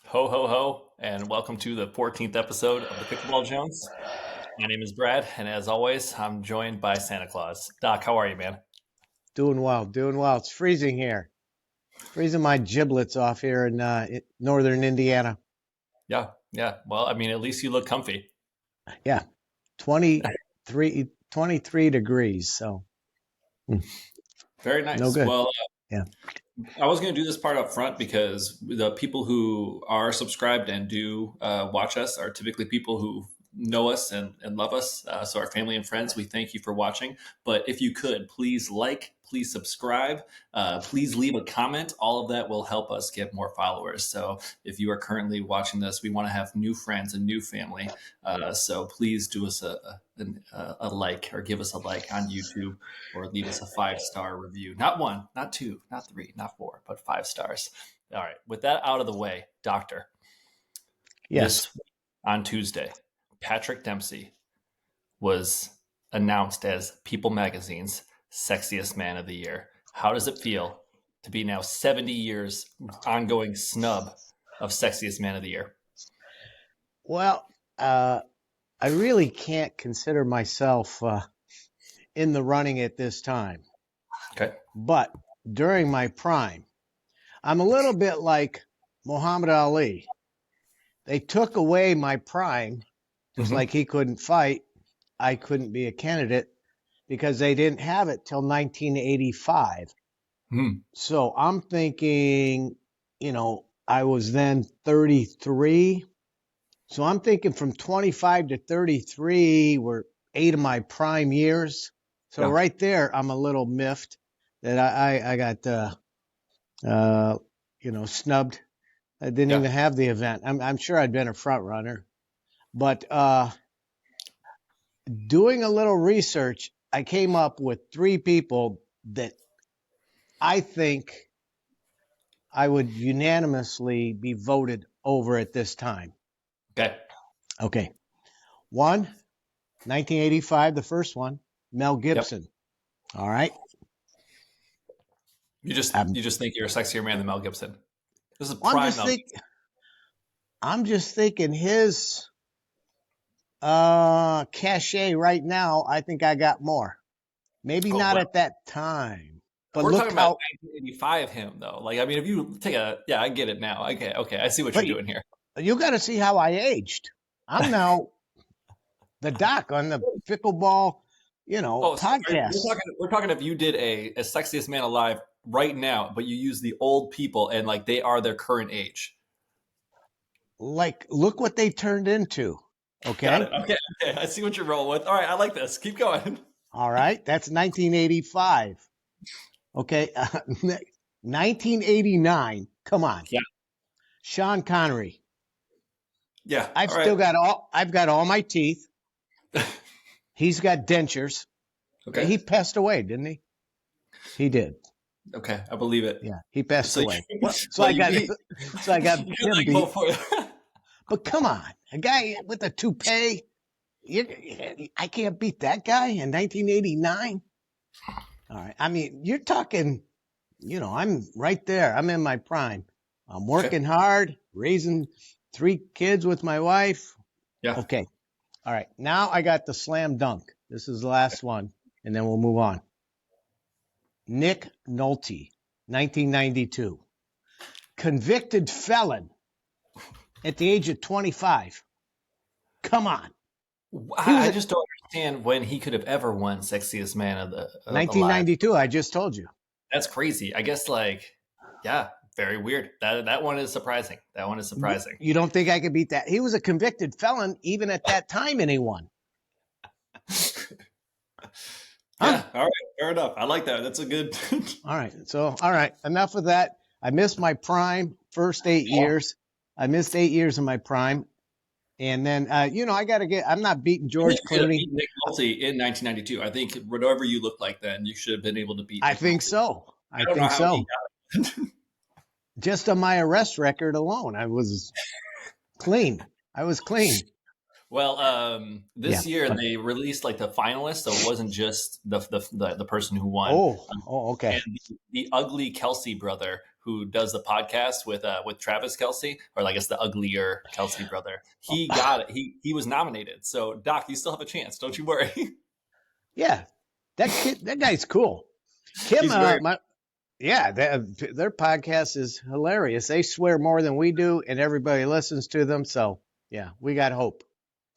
Ho, ho, ho, and welcome to the 14th episode of the Pickleball Jones. My name is Brad, and as always, I'm joined by Santa Claus. Doc, how are you, man? Doing well, doing well. It's freezing here. Freezing my giblets off here in northern Indiana. Yeah. Well, I mean, at least you look comfy. Yeah, 23 degrees. So Very nice. no good. Well, Yeah. I was going to do this part up front because the people who are subscribed and do watch us are typically people who know us and love us. So our family and friends, we thank you for watching. But if you could, please please subscribe, please leave a comment. All of that will help us get more followers. So if you are currently watching this, we want to have new friends and new family. So please do us a like or give us a like on YouTube or leave us a 5-star review. Not one, not two, not three, not four, but 5 stars. All right. With that out of the way, Doctor. Yes. On Tuesday, Patrick Dempsey was announced as People Magazine's Sexiest Man of the Year. How does it feel to be now 70 years ongoing snub of Sexiest Man of the Year? Well, I really can't consider myself in the running at this time. Okay. But during my prime, I'm a little bit like Muhammad Ali. They took away my prime, just like he couldn't fight. I couldn't be a candidate because they didn't have it till 1985. So I'm thinking, I was then 33. So I'm thinking from 25 to 33 were 8 of my prime years. So right there, I'm a little miffed that I got, snubbed. I didn't even have the event. I'm sure I'd been a front runner, but doing a little research, I came up with 3 people that I think I would unanimously be voted over at this time. Okay. 1, 1985, the first one, Mel Gibson. Yep. All right. You just think you're a sexier man than Mel Gibson. This is prime Mel Gibson. I'm just thinking his cachet right now, I think I got more. Maybe not at that time. But we're talking about 1985 him, though. Like, I mean, if you take I get it now. Okay, I see what you're doing here. You got to see how I aged. I'm now the doc on the Pickleball, podcast. We're talking if you did a Sexiest Man Alive right now, but you use the old people and like they are their current age. Like, look what they turned into. Okay. Got it. Okay. I see what you're rolling with. All right, I like this. Keep going. All right, that's 1985. Okay, 1989. Come on. Yeah. Sean Connery. Yeah. I've got all my teeth. He's got dentures. Okay. He passed away, didn't he? He did. Okay, I believe it. Yeah, he passed away. So I got him beat. But come on, a guy with a toupee. I can't beat that guy in 1989. All right. I mean, you're talking, I'm right there. I'm in my prime. I'm working hard, raising 3 kids with my wife. Yeah. Okay. All right. Now I got the slam dunk. This is the last one, and then we'll move on. Nick Nolte, 1992. Convicted felon at the age of 25. Come on. I just don't understand when he could have ever won Sexiest Man of the 1992. Alive. I just told you. That's crazy. I guess very weird. That one is surprising. You don't think I could beat that? He was a convicted felon even at that time, and he won. Yeah. All right. Fair enough. I like that. That's a good. All right. Enough of that. I missed my prime first 8 years. I missed 8 years of my prime. And then, I got to I'm not beating George Clooney. Nick Nolte in 1992. I think whatever you look like then, you should have been able to beat. I think so. Just on my arrest record alone, I was clean. Well, Yeah. this year they released like the finalists, so it wasn't just the person who won. Oh, okay. And the ugly Kelsey brother who does the podcast with Travis Kelsey, or I guess the uglier Kelsey brother, he got it. He was nominated. So Doc, you still have a chance. Don't you worry. Yeah, that guy's cool. Tim, He's very yeah, their podcast is hilarious. They swear more than we do, and everybody listens to them. So yeah, we got hope.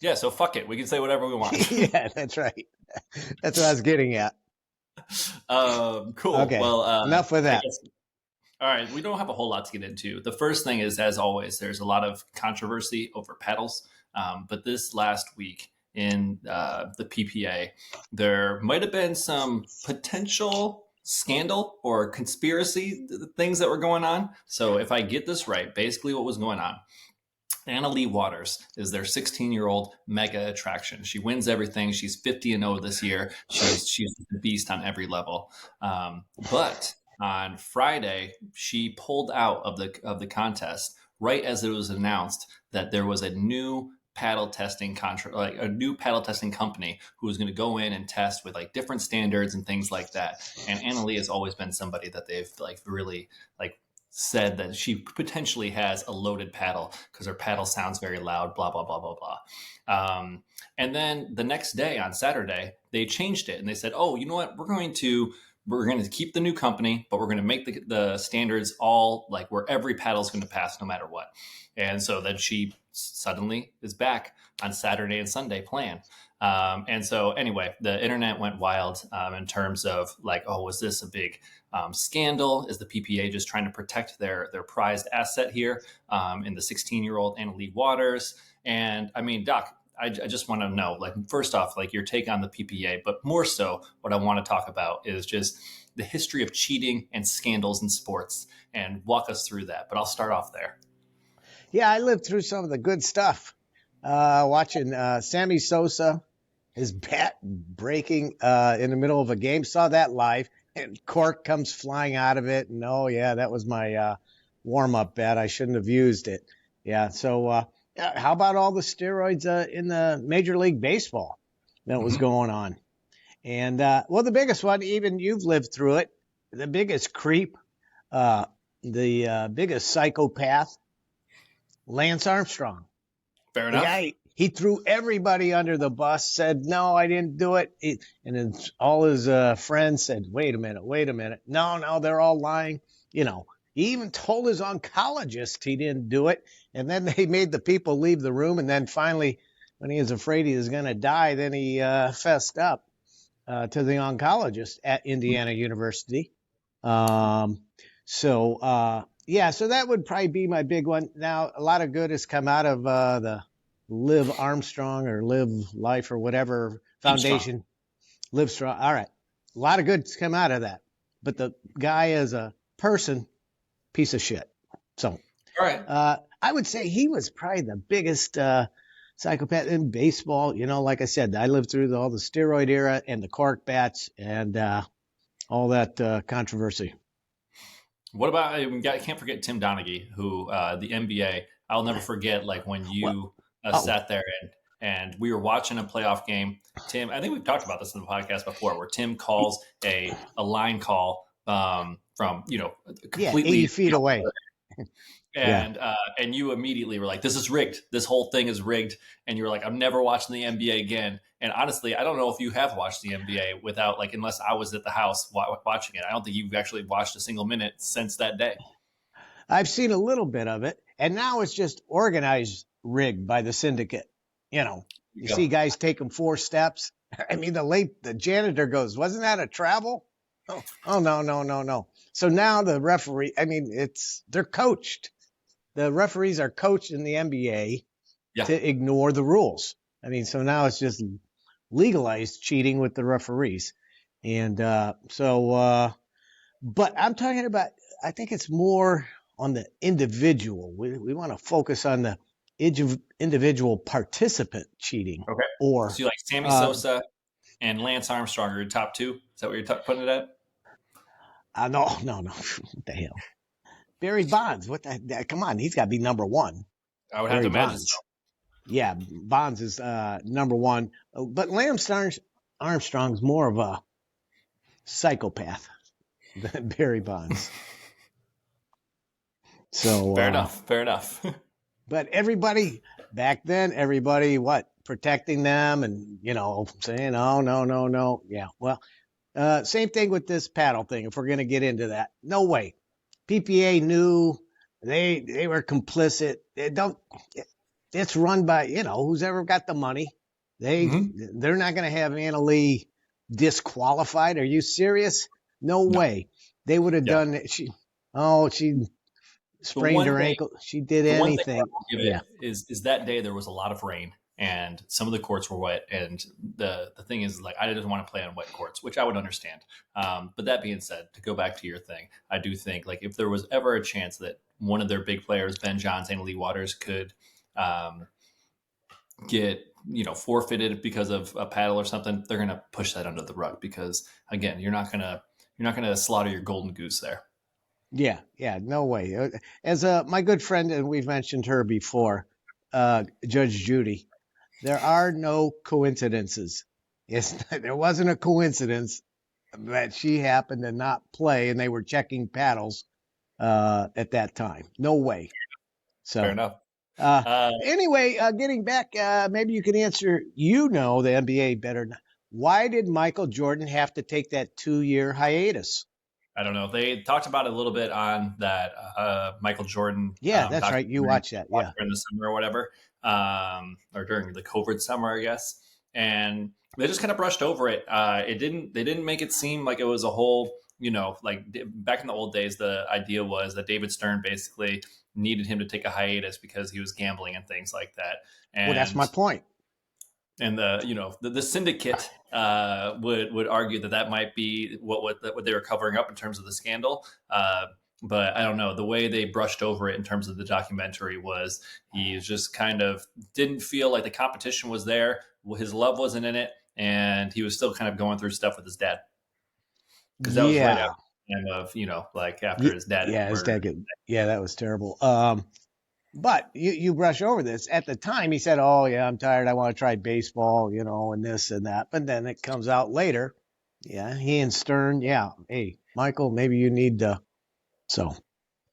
yeah. So fuck it, we can say whatever we want. Yeah, that's right. That's what I was getting at. Cool. Okay, Well, enough with I that. guess all right, we don't have a whole lot to get into. The first thing is, as always, there's a lot of controversy over paddles. But this last week in the PPA, there might have been some potential scandal or conspiracy things that were going on. So if I get this right, basically what was going on, Anna Lee Waters is their 16-year-old mega attraction. She wins everything. She's 50-0 this year. She's a beast on every level. But on Friday, she pulled out of the contest right as it was announced that there was a new paddle testing contract, like a new paddle testing company who was going to go in and test with like different standards and things like that. And Anna Lee has always been somebody that they've like really like said that she potentially has a loaded paddle because her paddle sounds very loud, blah, blah, blah, blah, blah. And then the next day on Saturday, they changed it and they said, oh, you know what? We're going to keep the new company, but we're going to make the standards all like where every paddle is going to pass no matter what. And so then she suddenly is back on Saturday and Sunday playing. And so anyway, the internet went wild in terms of like, oh, was this a big scandal? Is the PPA just trying to protect their prized asset here in the 16-year-old Anna Lee Waters? And I mean, Doc, I just want to know, like, first off, like your take on the PPA, but more so what I want to talk about is just the history of cheating and scandals in sports and walk us through that. But I'll start off there. Yeah, I lived through some of the good stuff. Watching Sammy Sosa, his bat breaking in the middle of a game. Saw that live, and cork comes flying out of it. And oh yeah, that was my warm-up bat. I shouldn't have used it. Yeah. So how about all the steroids in the Major League Baseball that was going on? And well, the biggest one, even you've lived through it. The biggest creep, the biggest psychopath, Lance Armstrong. Fair The enough. guy, he threw everybody under the bus, said, no, I didn't do it. And then all his friends said, wait a minute. No, they're all lying. You know, he even told his oncologist he didn't do it. And then they made the people leave the room. And then finally, when he was afraid he was going to die, then he fessed up to the oncologist at Indiana University. Yeah, so that would probably be my big one. Now, a lot of good has come out of the Live Armstrong or Live Life or whatever foundation. Live Strong. All right. A lot of good's come out of that. But the guy as a person, piece of shit. So, all right. I would say he was probably the biggest psychopath in baseball. You know, like I said, I lived through all the steroid era and the cork bats and all that controversy. What about, I can't forget Tim Donaghy, who the NBA, I'll never forget, like when you sat there and we were watching a playoff game. Tim, I think we've talked about this in the podcast before, where Tim calls a line call from, completely 80 feet away. And you immediately were like, this is rigged. This whole thing is rigged. And you were like, I'm never watching the NBA again. And honestly, I don't know if you have watched the NBA without, like, unless I was at the house watching it. I don't think you've actually watched a single minute since that day. I've seen a little bit of it. And now it's just organized rigged by the syndicate. You know, you see guys taking 4 steps. I mean, the janitor goes, wasn't that a travel? Oh, no. So now the referee, I mean, they're coached. The referees are coached in the NBA to ignore the rules. I mean, so now it's just legalized cheating with the referees. And but I'm talking about, I think it's more on the individual. We want to focus on the individual participant cheating. Okay. Or so you like Sammy Sosa and Lance Armstrong are your top 2? Is that what you're putting it at? No. What the hell? Barry Bonds. Come on. He's got to be number 1. I would have to imagine so. Yeah, Bonds is number one, but Lance Armstrong's more of a psychopath than Barry Bonds. So Fair enough. Fair enough. but everybody back then, everybody protecting them and saying, oh no. Yeah, well, same thing with this paddle thing. If we're going to get into that, no way. PPA knew they were complicit. It's run by who's ever got the money. They're not going to have Anna Leigh disqualified. Are you serious? No way. They would have done it. She sprained her ankle. She did anything. Is that day there was a lot of rain and some of the courts were wet, and the thing is, like, I didn't want to play on wet courts, which I would understand. But that being said, to go back to your thing, I do think, like, if there was ever a chance that one of their big players, Ben Johns, Anna Leigh Waters, could get forfeited because of a paddle or something, they're going to push that under the rug, because again, you're not going to slaughter your golden goose there. Yeah, no way. As my good friend, and we've mentioned her before, Judge Judy, there are no coincidences. There wasn't a coincidence that she happened to not play and they were checking paddles at that time. No way. So fair enough. Anyway, getting back, maybe you can answer, the NBA better. Why did Michael Jordan have to take that 2-year hiatus? I don't know. They talked about it a little bit on that Michael Jordan. Yeah, that's right. You watched that. Yeah. In the summer or whatever, or during the COVID summer, I guess. And they just kind of brushed over it. They didn't make it seem like it was a whole, like back in the old days, the idea was that David Stern basically needed him to take a hiatus because he was gambling and things like that. And well, that's my point. And the syndicate would argue that might be what they were covering up in terms of the scandal. But I don't know, the way they brushed over it in terms of the documentary was he just kind of didn't feel like the competition was there. His love wasn't in it, and he was still kind of going through stuff with his dad. Because that was right after the time of, like after his dad. Yeah, his dad. That was terrible. But you brush over this. At the time, he said, oh, yeah, I'm tired. I want to try baseball, and this and that. But then it comes out later. Yeah, he and Stern, hey, Michael, maybe you need to. So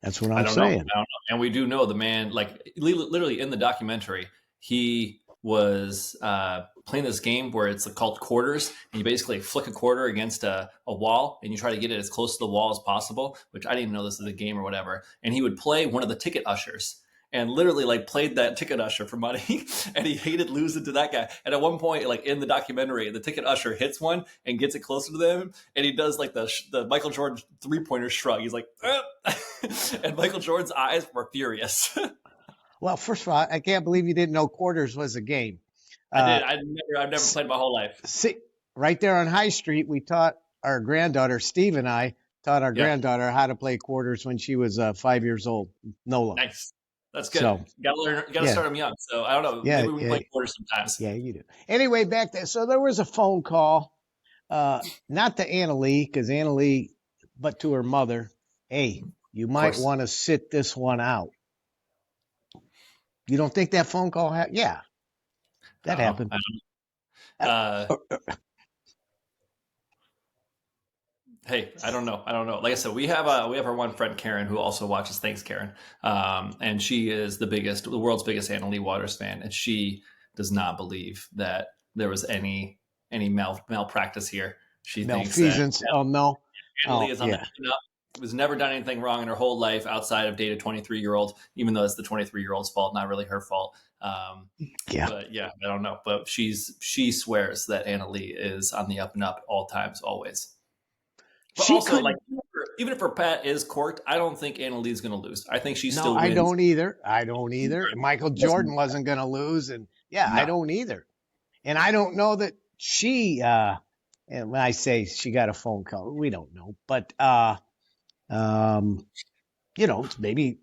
that's what I'm saying. I don't know. And we do know the man, like literally in the documentary, he was playing this game where it's called quarters, and you basically flick a quarter against a wall and you try to get it as close to the wall as possible, which I didn't even know this was a game or whatever. And he would play one of the ticket ushers and literally played that ticket usher for money, and he hated losing to that guy. And at one point, in the documentary, the ticket usher hits one and gets it closer to them, and he does the Michael Jordan 3-pointer shrug. He's like, and Michael Jordan's eyes were furious. Well, first of all, I can't believe you didn't know quarters was a game. I did. I've never played my whole life. See, right there on High Street, we taught our granddaughter, Steve and I taught our granddaughter how to play quarters when she was 5 years old. Nola. Nice. That's good. So, got to start them young. So I don't know. Maybe we can play quarters sometimes. Yeah, you do. Anyway, back there. So there was a phone call, not to Anna Leigh, because Anna Leigh, but to her mother. Hey, you might want to sit this one out. You don't think that phone call happened? Yeah, that happened. Hey, I don't know. Like I said, we have our one friend, Karen, who also watches. Thanks, Karen. And she is the world's biggest Anna Leigh Waters fan, and she does not believe that there was any malpractice here. She thinks that no. Anna Leigh is on the up. Was never done anything wrong in her whole life outside of date a 23-year-old, even though it's the 23-year-old's fault, not really her fault. But I don't know. But she swears that Anna Leigh is on the up and up all times, always. But also, even if her pat is corked, I don't think Anna Leigh is going to lose. I think she still wins. I don't either. Michael Jordan wasn't going to lose, and I don't either. And I don't know that she. And when I say she got a phone call, we don't know, but maybe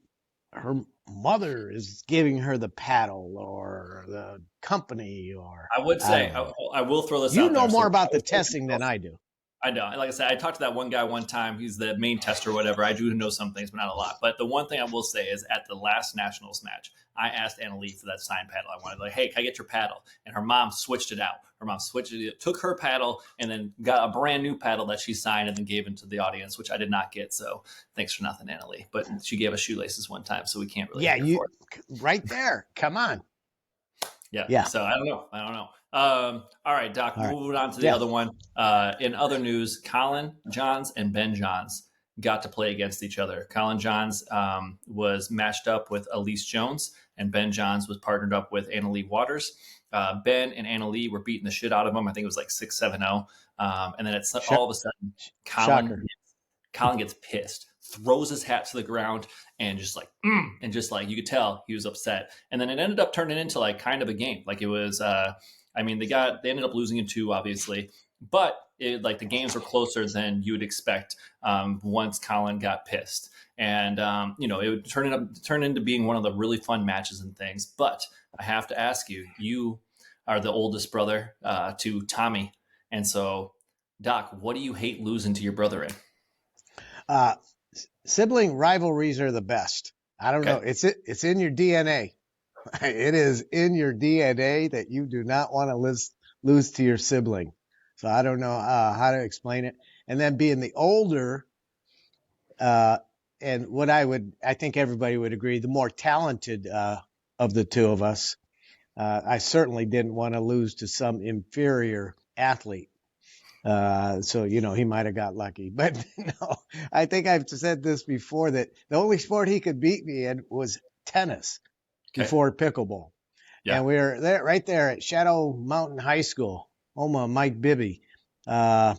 her mother is giving her the paddle, or the company, or I would say I will throw this. You know more about the testing than I do. I know. Like I said, I talked to that one guy one time. He's the main tester or whatever. I do know some things, but not a lot. But the one thing I will say is at the last Nationals match, I asked Annalie for that signed paddle. I wanted, like, hey, can I get your paddle? And her mom switched it out. Her mom switched it, took her paddle, and then got a brand new paddle that she signed and then gave into the audience, which I did not get. So thanks for nothing, Annalie. But she gave us shoelaces one time, so we can't really Yeah, hate her for it. right there. Come on. Yeah. Yeah. So I don't know. All right, Doc, All right. moving on to the Yeah. other one. In other news, Colin Johns and Ben Johns got to play against each other. Colin Johns was matched up with Elise Jones, and Ben Johns was partnered up with Annalie Waters. Ben and Annalie were beating the shit out of him. I think it was like 6-7-0. And then it's all of a sudden, Colin gets pissed, throws his hat to the ground, and just like you could tell he was upset. And then it ended up turning into like kind of a game. Like it was, they ended up losing in 2, obviously, but like the games were closer than you would expect once Colin got pissed. And it would turn into being one of the really fun matches and things. But I have to ask you, you are the oldest brother to Tommy, and so Doc, what do you hate losing to your brother in? Sibling rivalries are the best. I don't know. It's in your DNA. It is in your DNA that you do not want to lose to your sibling. So I don't know how to explain it. And then being the older, and what I think everybody would agree, the more talented of the two of us, I certainly didn't want to lose to some inferior athlete. So, he might have got lucky, but no, I think I've said this before that the only sport he could beat me in was tennis before pickleball. Yeah. And we were there, right there at Shadow Mountain High School, home of Mike Bibby. So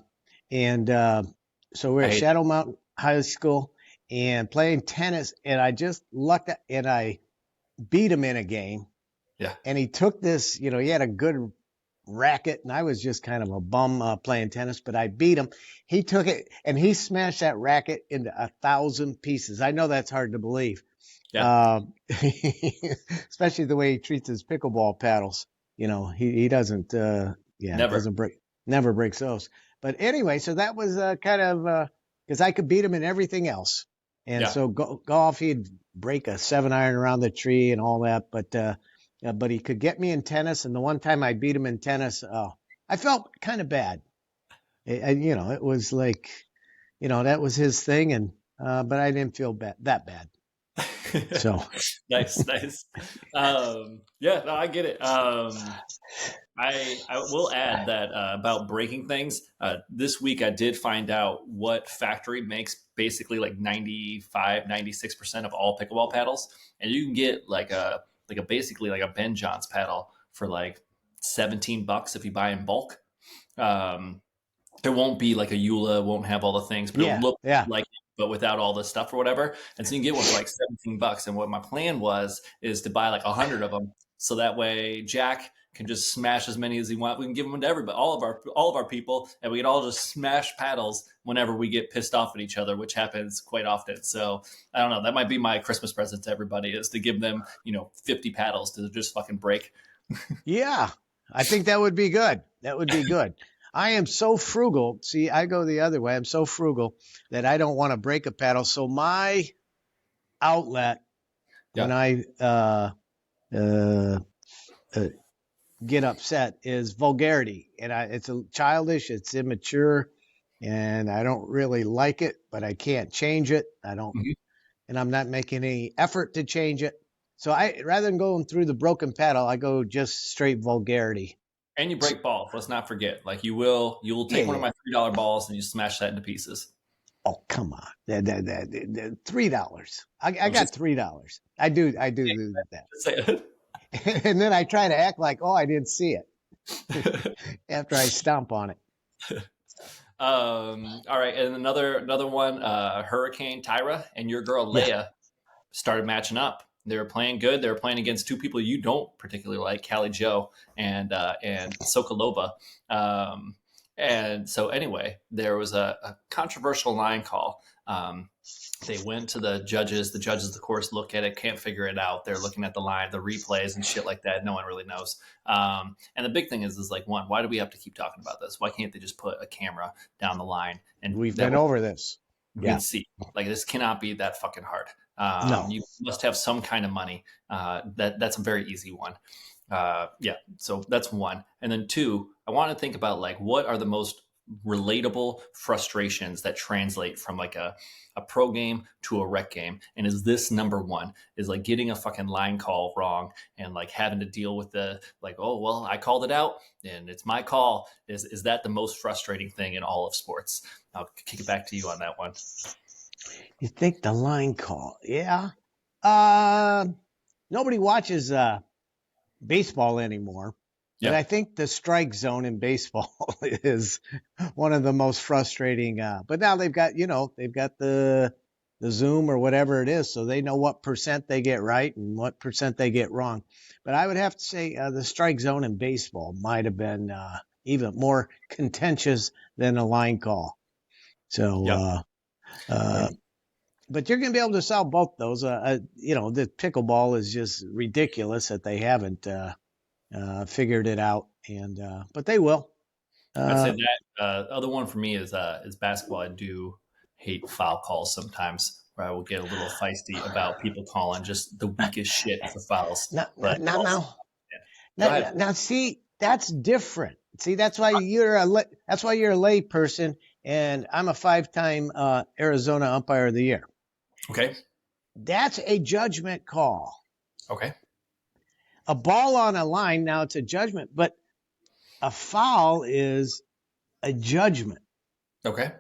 we're at Shadow Mountain High School and playing tennis, and I just lucked out, and I beat him in a game. Yeah. And he took this, he had a good racket, and I was just kind of a bum playing tennis, but I beat him. He took it and he smashed that racket into 1,000 pieces. I know that's hard to believe. Yeah. Especially the way he treats his pickleball paddles. He doesn't, never breaks those. But anyway, so that was kind of, because I could beat him in everything else. And so golf, he'd break a 7-iron around the tree and all that. But he could get me in tennis. And the one time I beat him in tennis, I felt kind of bad. It was like, that was his thing. And, but I didn't feel that bad. So nice. I get it. I will add that about breaking things. This week I did find out what factory makes basically like 96% of all pickleball paddles, and you can get basically like a Ben Johns paddle for like $17 if you buy in bulk. There won't be like a Eula, won't have all the things, but it'll look like, but without all the stuff or whatever. And so you can get one for like $17. And what my plan is to buy like 100 of them, so that way Jack can just smash as many as he wants. We can give them to everybody, all of our people, and we can all just smash paddles whenever we get pissed off at each other, which happens quite often. So I don't know. That might be my Christmas present to everybody, is to give them 50 paddles to just fucking break. Yeah, I think that would be good. That would be good. I am so frugal. See, I go the other way. I'm so frugal that I don't want to break a paddle. So my outlet when I get upset is vulgarity, and it's childish, it's immature, and I don't really like it, but I can't change it. I don't, and I'm not making any effort to change it. So rather than going through the broken paddle, I go just straight vulgarity. And you break balls. Let's not forget. Like you will take one of my $3 balls and you smash that into pieces. Oh, come on. $3. I got $3. I do that. And then I try to act like, I didn't see it after I stomp on it. All right. And another one, Hurricane Tyra and your girl Leah started matching up. They were playing good. They were playing against two people you don't particularly like, Callie Joe and Sokolova. And so anyway, there was a controversial line call They went to the judges. The judges, of course, look at it, can't figure it out. They're looking at the line, the replays and shit like that. No one really knows. And the big thing is like, one, why do we have to keep talking about this? Why can't they just put a camera down the line? And We've been over this. We can see. Like, this cannot be that fucking hard. No. You must have some kind of money. That's a very easy one. So that's one. And then two, I want to think about like, what are the most relatable frustrations that translate from like a pro game to a rec game? And is this number one? Is like getting a fucking line call wrong and like having to deal with the like, oh well, I called it out and it's my call. Is that the most frustrating thing in all of sports? I'll kick it back to you on that one. You think the line call? Yeah. Nobody watches baseball anymore. Yeah. But I think the strike zone in baseball is one of the most frustrating. But now they've got the Zoom or whatever it is, so they know what percent they get right and what percent they get wrong. But I would have to say the strike zone in baseball might have been even more contentious than a line call. So, but you're going to be able to solve both those. The pickleball is just ridiculous that they haven't figured it out, but they will. I'd say that other one for me is basketball. I do hate foul calls sometimes, where I will get a little feisty about people calling just the weakest shit for fouls. Now, see, that's different. See, that's why you're a lay person, and I'm a 5-time Arizona Umpire of the Year. Okay, that's a judgment call. Okay. A ball on a line, now it's a judgment, but a foul is a judgment. Okay.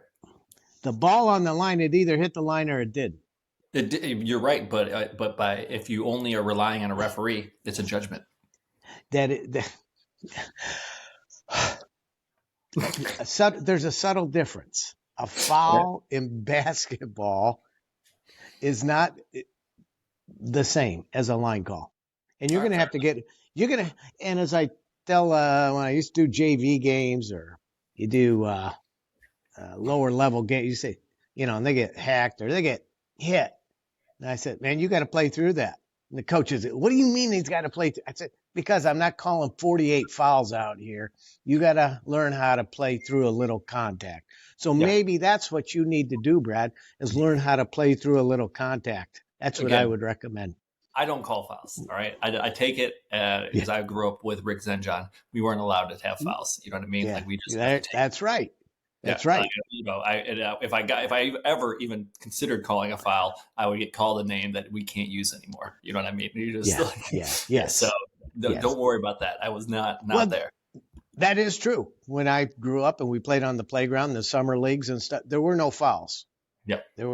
The ball on the line, it either hit the line or it didn't. You're right, but if you only are relying on a referee, it's a judgment. There's a subtle difference. A foul in basketball is not the same as a line call. And you're going to have to and as I tell, when I used to do JV games or you do lower level games, you say, and they get hacked or they get hit. And I said, man, you got to play through that. And the coach is, what do you mean he's got to play through? I said, because I'm not calling 48 fouls out here. You got to learn how to play through a little contact. So maybe that's what you need to do, Brad, is learn how to play through a little contact. That's what I would recommend. I don't call fouls. All right. I take it because I grew up with Rick Zenjon. We weren't allowed to have fouls. You know what I mean? Yeah. Like we just that's right. That's right. If I ever even considered calling a foul, I would get called a name that we can't use anymore. You know what I mean? You just yes. So don't worry about that. I was not there. That is true. When I grew up and we played on the playground, the summer leagues and stuff, there were no fouls. Yep. There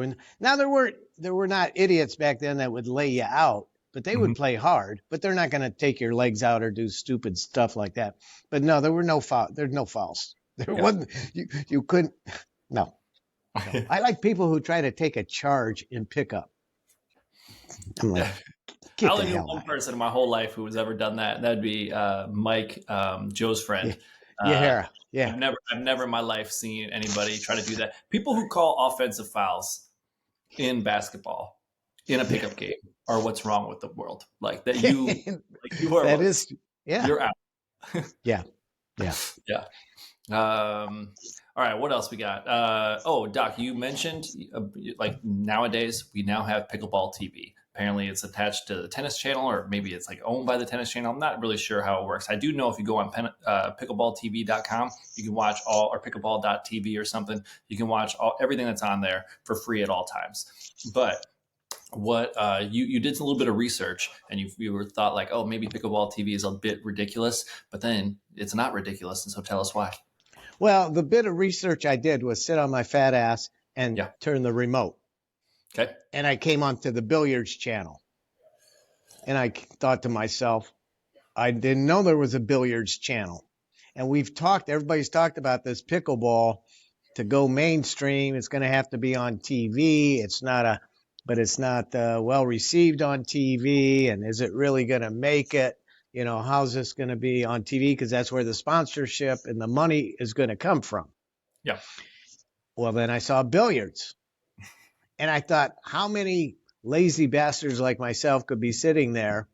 were not idiots back then that would lay you out, but they would play hard. But they're not going to take your legs out or do stupid stuff like that. But no, there were no fouls. There's no fouls. There wasn't. You couldn't. No. I like people who try to take a charge in pickup. I'm like, I only knew one person in my whole life who has ever done that. That'd be Mike, Joe's friend. Yeah. I've never in my life seen anybody try to do that. People who call offensive fouls in basketball in a pickup game are what's wrong with the world. Like that you are. That is. Yeah. You're out. Yeah. All right, what else we got? Doc, you mentioned like nowadays we now have Pickleball TV. Apparently it's attached to the tennis channel, or maybe it's like owned by the tennis channel. I'm not really sure how it works. I do know if you go on pickleballtv.com, you can watch or pickleball.tv or something. You can watch everything that's on there for free at all times. But what you did a little bit of research and you were thought like, oh, maybe Pickleball TV is a bit ridiculous, but then it's not ridiculous. And so tell us why. Well, the bit of research I did was sit on my fat ass and turn the remote. Okay. And I came onto the billiards channel. And I thought to myself, I didn't know there was a billiards channel. And everybody's talked about this pickleball to go mainstream. It's going to have to be on TV. It's not well received on TV. And is it really going to make it? How's this going to be on TV? Because that's where the sponsorship and the money is going to come from. Yeah. Well, then I saw billiards. And I thought, how many lazy bastards like myself could be sitting there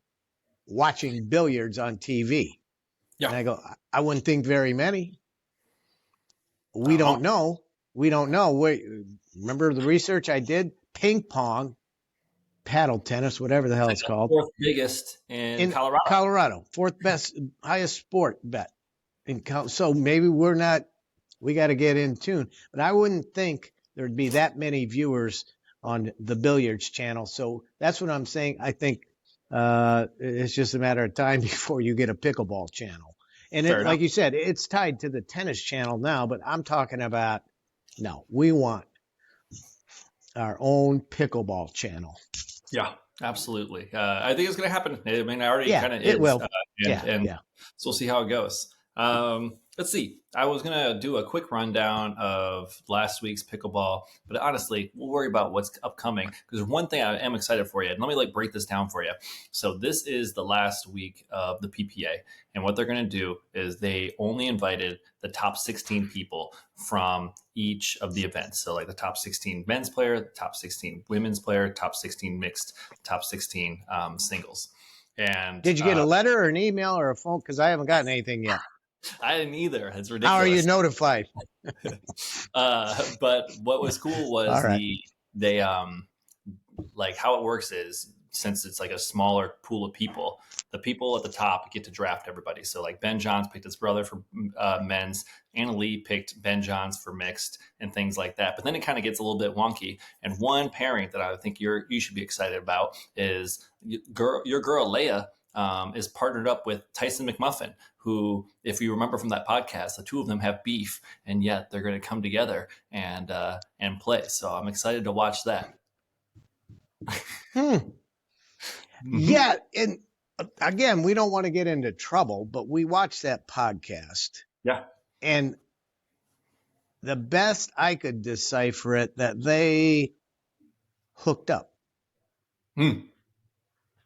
watching billiards on TV? Yeah. And I go, I wouldn't think very many. We Uh-huh. don't know. We don't know. Wait, remember the research I did? Ping pong, paddle tennis, whatever the hell it's called. Fourth biggest in Colorado. Colorado, fourth best, highest sport bet. So maybe we got to get in tune. But I wouldn't think there'd be that many viewers on the billiards channel. So that's what I'm saying. I think it's just a matter of time before you get a pickleball channel. And like you said, it's tied to the tennis channel now, but I'm talking about, no, we want our own pickleball channel. Yeah, absolutely. I think it's going to happen. I mean, I already kind of is. It will. So we'll see how it goes. Let's see. I was going to do a quick rundown of last week's pickleball, but honestly, we'll worry about what's upcoming because there's one thing I am excited for you. And let me break this down for you. So this is the last week of the PPA. And what they're going to do is they only invited the top 16 people from each of the events. So like the top 16 men's player, the top 16 women's player, top 16 mixed, top 16 singles. And did you get a letter or an email or a phone? Because I haven't gotten anything yet. I didn't either. It's ridiculous. How are you notified? But what was cool was they like how it works is since it's like a smaller pool of people, the people at the top get to draft everybody. So like Ben Johns picked his brother for men's, Anna Lee picked Ben Johns for mixed and things like that. But then it kind of gets a little bit wonky. And one pairing that I think you should be excited about is your girl Leah is partnered up with Tyson McMuffin, who, if you remember from that podcast, the two of them have beef, and yet they're going to come together and play. So I'm excited to watch that. Yeah, and again, we don't want to get into trouble, but we watched that podcast. Yeah. And the best I could decipher it, that they hooked up.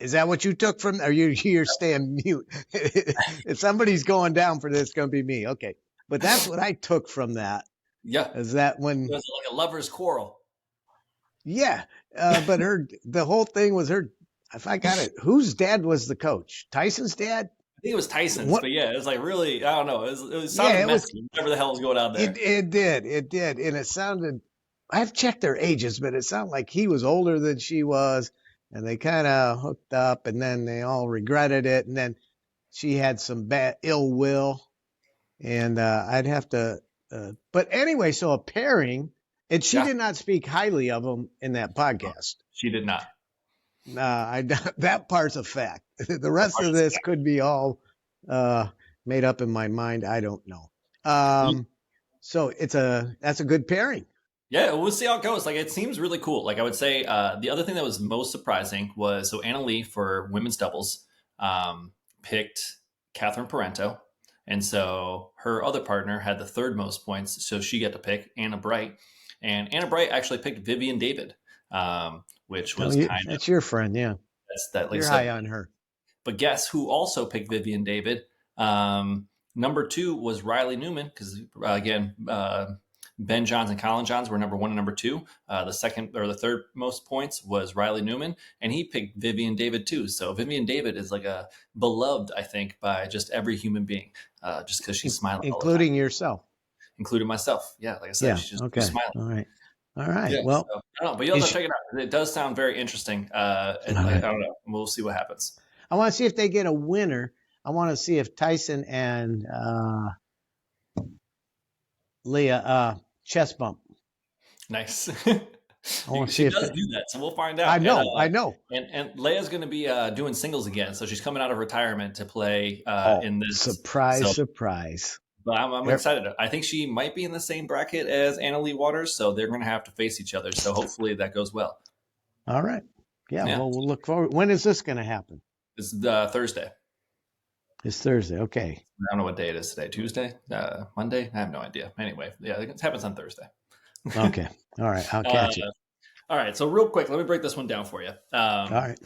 Is that what you took from, or you're staying mute? If somebody's going down for this, it's going to be me. Okay. But that's what I took from that. Yeah. Is that when. It was like a lover's quarrel. Yeah. But the whole thing was if I got it, whose dad was the coach? Tyson's dad? I think it was Tyson's, but yeah, it was like really, I don't know. It was sounded messy, whatever the hell was going on there. It did. And it sounded, I've checked their ages, but it sounded like he was older than she was. And they kind of hooked up, and then they all regretted it. And then she had some bad ill will. And I'd have to, but anyway, so a pairing, and she did not speak highly of him in that podcast. She did not. That part's a fact. The rest of this could be all made up in my mind. I don't know. So that's a good pairing. Yeah, we'll see how it goes. Like, it seems really cool. Like, I would say the other thing that was most surprising was, so Anna Lee for women's doubles picked Catherine Parento. And so her other partner had the third most points. So she got to pick Anna Bright. And Anna Bright actually picked Vivian David, which was that's your friend, yeah. You're high on her. But guess who also picked Vivian David? Number 2 was Riley Newman, because, again, Ben Johns and Colin Johns were number 1 and number 2. The second or the third most points was Riley Newman, and he picked Vivian David too. So Vivian David is like a beloved, I think, by just every human being, just because she's smiling, including yourself, including myself. Yeah, like I said, she's just smiling. All right. Yeah, well, so, I don't know, but you'll have to check it out. It does sound very interesting, and I don't know. We'll see what happens. I want to see if they get a winner. I want to see if Tyson and Leah chest bump. Nice. I want to see if does do that, so we'll find out. I know. And Leah's going to be doing singles again, so she's coming out of retirement to play in this. Surprise. But I'm excited. I think she might be in the same bracket as Anna Lee Waters, so they're going to have to face each other. So hopefully that goes well. All right. Yeah. Well, we'll look forward. When is this going to happen? It's Thursday. It's Thursday. Okay. I don't know what day it is today. Tuesday? Monday? I have no idea. Anyway, yeah, it happens on Thursday. Okay. All right. I'll catch it. All right. So real quick, let me break this one down for you. All right.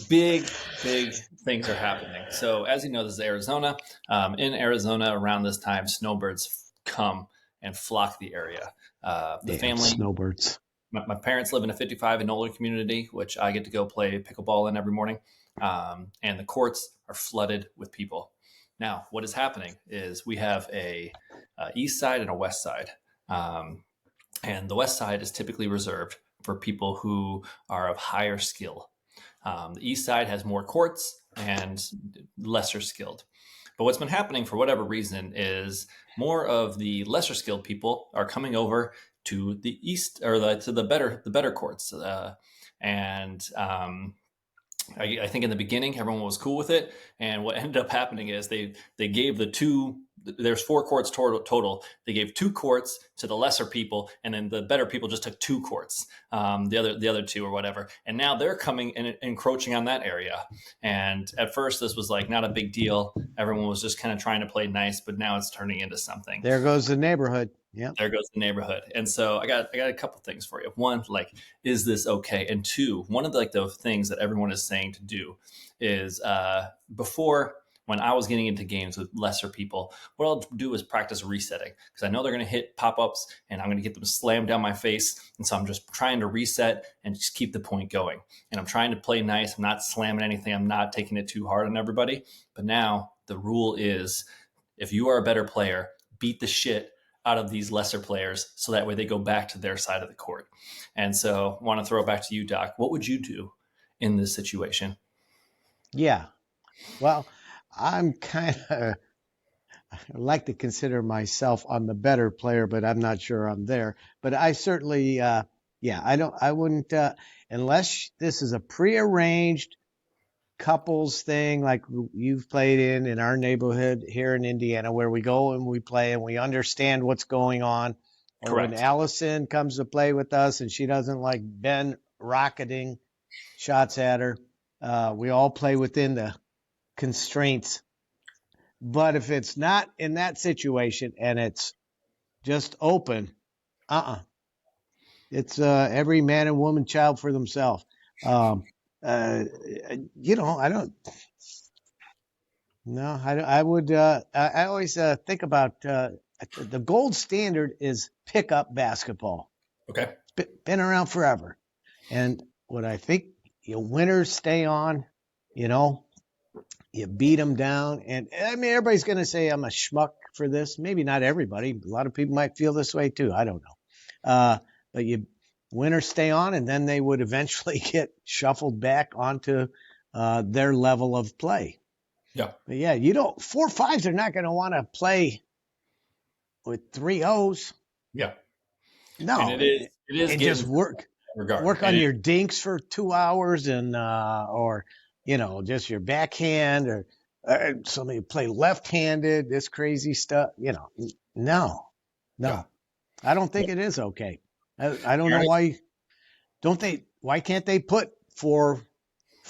Big things are happening. So as you know, this is Arizona. In Arizona, around this time, snowbirds come and flock the area. The family snowbirds. my parents live in a 55 and older community, which I get to go play pickleball in every morning. And the courts are flooded with people. Now, what is happening is we have a east side and a west side. And the west side is typically reserved for people who are of higher skill. The east side has more courts and lesser skilled. But what's been happening for whatever reason is more of the lesser skilled people are coming over to the east or to the better courts. I think in the beginning everyone was cool with it, and what ended up happening is they gave the two. There's 4 courts total. They gave 2 courts to the lesser people, and then the better people just took 2 courts, the other 2 or whatever. And now they're coming and encroaching on that area. And at first, this was like not a big deal. Everyone was just kind of trying to play nice, but now it's turning into something. There goes the neighborhood. Yeah, there goes the neighborhood. And so I got a couple things for you. One, like, is this okay? And 2, one of the things that everyone is saying to do is before, when I was getting into games with lesser people, what I'll do is practice resetting, because I know they're going to hit pop-ups and I'm going to get them slammed down my face. And so I'm just trying to reset and just keep the point going. And I'm trying to play nice. I'm not slamming anything. I'm not taking it too hard on everybody. But now the rule is, if you are a better player, beat the shit out of these lesser players, so that way they go back to their side of the court. And so I want to throw it back to you, Doc. What would you do in this situation? Yeah. Well, I'm kind of, I like to consider myself I'm the better player, but I'm not sure I'm there. But I certainly, I wouldn't, unless this is a prearranged couples thing like you've played in our neighborhood here in Indiana, where we go and we play and we understand what's going on. Or Correct. when Allison comes to play with us and she doesn't like Ben rocketing shots at her, we all play within the constraints. But if it's not in that situation and it's just open, it's every man and woman, child for themselves. I don't. No, I would. I always think about the gold standard is pickup basketball. Okay. It's been around forever, and what I think, winners stay on. You beat them down, and I mean everybody's going to say I'm a schmuck for this. Maybe not everybody. A lot of people might feel this way too. I don't know. But winners stay on, and then they would eventually get shuffled back onto their level of play. Yeah. But yeah, 4-5s are not going to want to play with 3-0s. Yeah. No. And it is and just work on your dinks for 2 hours and or just your backhand or somebody play left-handed, this crazy stuff. No. Yeah. I don't think it is okay. I don't know why. Why can't they put 4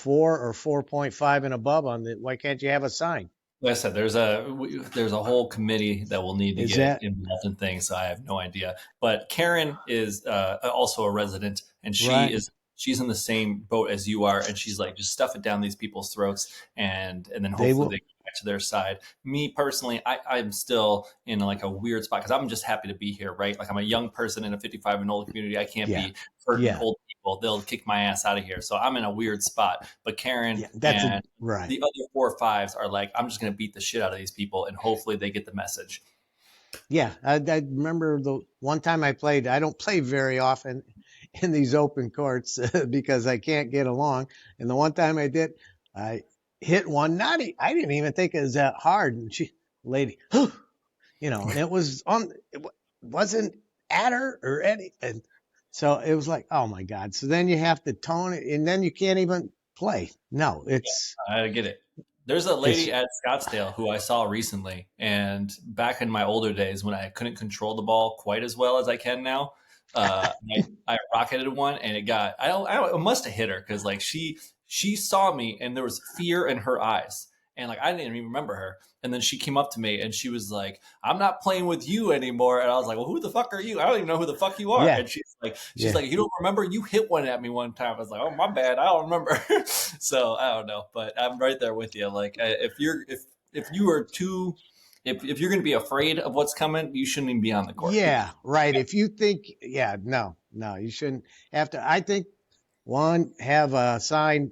or 4.5 and above on it? Why can't you have a sign? Like I said, there's a whole committee that will need to get involved in things. So I have no idea. But Karen is also a resident, and she's in the same boat as you are, and she's like, just stuff it down these people's throats, and then hopefully they get back to their side. Me personally, I'm still in like a weird spot because I'm just happy to be here, right? Like, I'm a young person in a 55 and older community. I can't be hurting old people. They'll kick my ass out of here. So I'm in a weird spot. But Karen and the other 4 or 5s are like, I'm just going to beat the shit out of these people, and hopefully they get the message. Yeah, I remember the one time I played. I don't play very often in these open courts because I can't get along. And the one time I did, I hit one. I didn't even think it was that hard. And lady, and it was it wasn't at her or anything. So it was like, oh my God. So then you have to tone it, and then you can't even play. No, it's. I get it. There's a lady at Scottsdale who I saw recently, and back in my older days when I couldn't control the ball quite as well as I can now, I rocketed one, and it got. I must have hit her because like she saw me, and there was fear in her eyes, and like I didn't even remember her. And then she came up to me, and she was like, "I'm not playing with you anymore." And I was like, "Well, who the fuck are you? I don't even know who the fuck you are." Yeah. And she's like, "You don't remember? You hit one at me one time." I was like, "Oh, my bad. I don't remember." So I don't know, but I'm right there with you. Like, if you're going to be afraid of what's coming, you shouldn't even be on the court. Yeah, right. If you think, no, no, you shouldn't have to. I think one, have signed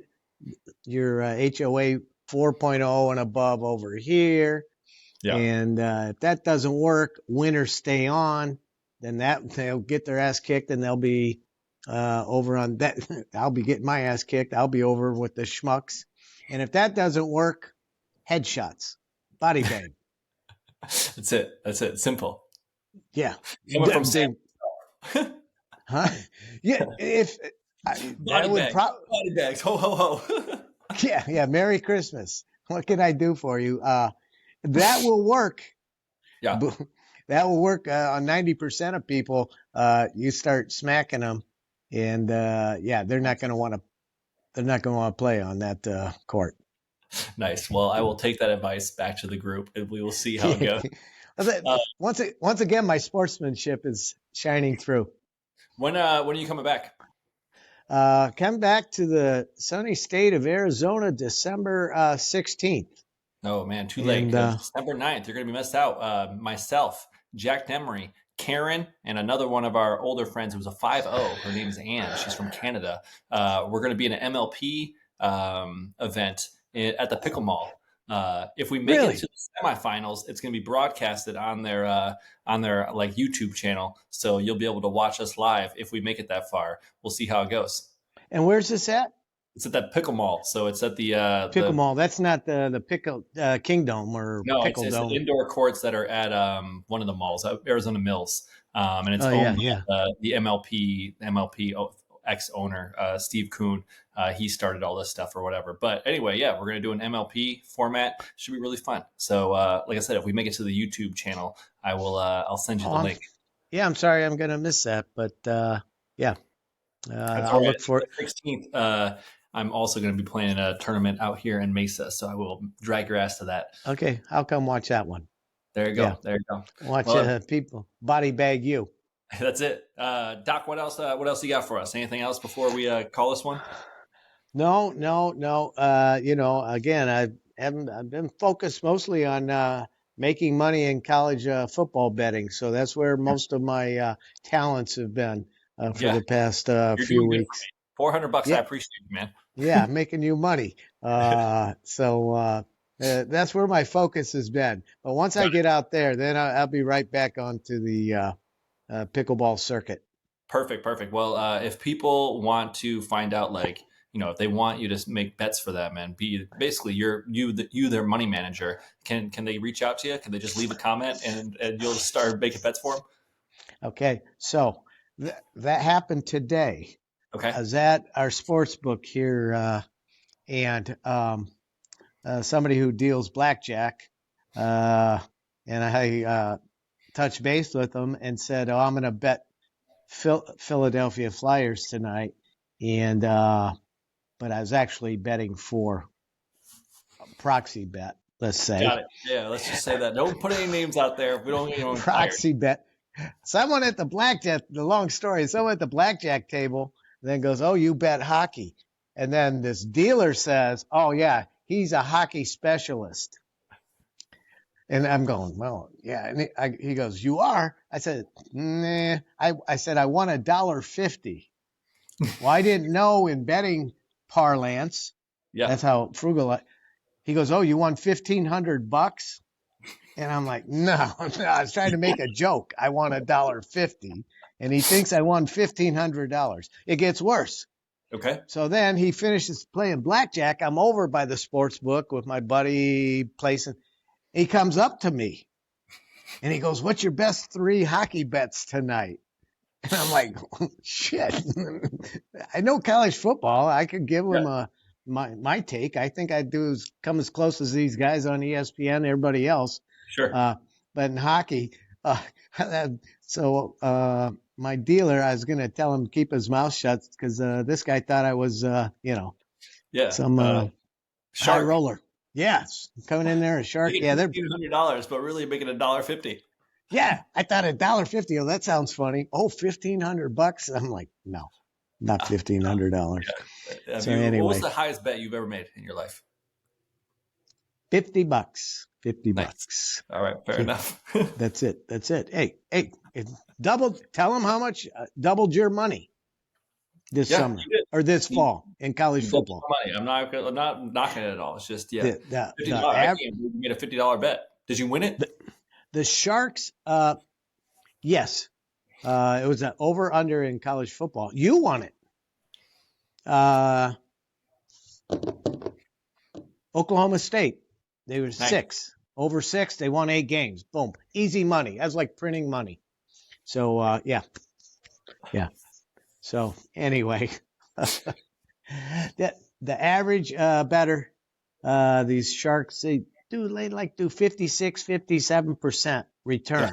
your HOA 4.0 and above over here. Yeah. And if that doesn't work, winners stay on. Then they'll get their ass kicked, and they'll be over on that. I'll be getting my ass kicked. I'll be over with the schmucks. And if that doesn't work, headshots, body bag. That's it. That's it. Simple. Yeah. Coming from They, huh? Yeah. If that would probably. Body bags. Ho ho ho. Yeah. Merry Christmas. What can I do for you? That will work. Yeah. That will work on 90% of people. You start smacking them, and they're not going to want to. They're not going to want to play on that court. Nice. Well, I will take that advice back to the group, and we will see how it goes. Once again, my sportsmanship is shining through. When are you coming back? Come back to the sunny state of Arizona, December 16th. Oh man, too late. December 9th, you're going to be missed out. Myself, Jack Demery, Karen, and another one of our older friends who's a 5-0. Her name is Anne. She's from Canada. We're going to be in an MLP event at the Pickleball. If we make it to the semifinals, it's going to be broadcasted on their like YouTube channel. So you'll be able to watch us live if we make it that far. We'll see how it goes. And where's this at? It's at that Pickle Mall. So it's at the Pickle Mall. That's not the Pickle Kingdom or no, Pickle it's Dome. the indoor courts that are at one of the malls, Arizona Mills, and it's owned by the MLP ex owner Steve Kuhn. He started all this stuff or whatever. But anyway, yeah, we're gonna do an MLP format. Should be really fun. So like I said, if we make it to the YouTube channel, I'll send you the link. Yeah, I'm sorry, I'm gonna miss that, but yeah. I'll look for it. 16th. I'm also going to be playing a tournament out here in Mesa, so I will drag your ass to that. Okay, I'll come watch that one. There you go. Yeah. There you go. Watch people body bag you. That's it. Doc, what else? What else you got for us? Anything else before we call this one? No. Again, I've been focused mostly on making money in college football betting, so that's where most of my talents have been for the past few weeks. $400. Yeah. I appreciate you, man. Yeah, making you money. So that's where my focus has been. But once I get out there, then I'll be right back onto the pickleball circuit. Perfect. Well, if people want to find out, like, if they want you to make bets for them and be basically you their money manager, can they reach out to you? Can they just leave a comment and you'll start making bets for them? Okay. So that happened today. Okay. I was at our sports book here, and somebody who deals blackjack, and I touched base with them and said, "Oh, I'm going to bet Philadelphia Flyers tonight," and but I was actually betting for a proxy bet. Let's say. Got it. Yeah, let's just say that. Don't put any names out there. We don't get proxy bet. Someone at the blackjack. The long story. Someone at the blackjack table. Then goes, "Oh, you bet hockey." And then this dealer says, "Oh, yeah, he's a hockey specialist." And I'm going, "Well, yeah." And he goes, "You are?" I said, "Nah." I said, "I won $1.50." Well, I didn't know in betting parlance. Yeah. That's how frugal. He goes, "Oh, you won $1,500?" And I'm like, no, I was trying to make a joke. I won $1.50. And he thinks I won $1,500. It gets worse. Okay. So then he finishes playing blackjack. I'm over by the sports book with my buddy placing. He comes up to me and he goes, "What's your best 3 hockey bets tonight?" And I'm like, shit. I know college football. I could give him my take. I think I do come as close as these guys on ESPN and everybody else. Sure. But in hockey, my dealer, I was going to tell him to keep his mouth shut because this guy thought I was, some high roller. Yes, coming in there a shark. Yeah, they're $1,500, but really making $1.50. Yeah, I thought $1.50. Oh, that sounds funny. Oh, $1,500. I'm like, no, not $1,500. So anyway, what was the highest bet you've ever made in your life? $50. 50 Nice. bucks. All right, fair enough. That's it. Hey, it doubled. Tell them how much doubled your money this summer or this fall in college football. Money. I'm not knocking it at all. It's just $50. I The can't believe you made a $50 bet. Did you win it? The Sharks, yes. It was an over-under in college football. You won it. Oklahoma State, they were 6. Over 6, they won 8 games. Boom. Easy money. That's like printing money. So, yeah. So, anyway, the average better, these Sharks, they do 56, 57% return. Yeah.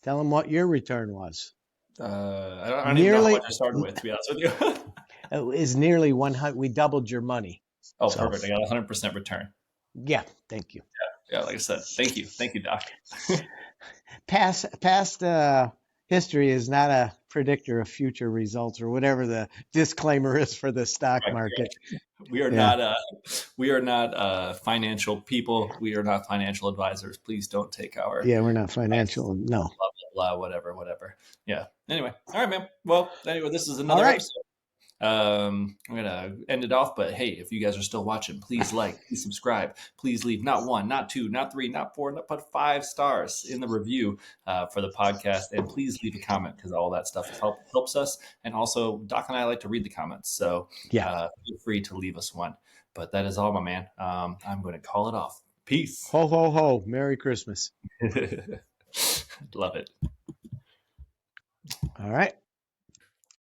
Tell them what your return was. I don't even know how much I started with, to be honest with you. It is nearly 100. We doubled your money. Oh, so, perfect. I got 100% return. Yeah. Thank you. Yeah. Like I said, thank you. Thank you, Doc. Past history is not a predictor of future results, or whatever the disclaimer is for the stock market. We are not financial people. We are not financial advisors. Please don't take our. Yeah, we're not financial. Advice. No. Blah, whatever. Yeah. Anyway. All right, man. Well, anyway, this is another episode. I'm gonna end it off, but hey, if you guys are still watching, please like, please subscribe, please leave not 1, not 2, not 3, not 4, but 5 stars in the review for the podcast, and please leave a comment, because all that stuff helps us. And also, Doc and I like to read the comments, so feel free to leave us one. But that is all, my man. I'm going to call it off. Peace. Ho ho ho! Merry Christmas. Love it. All right.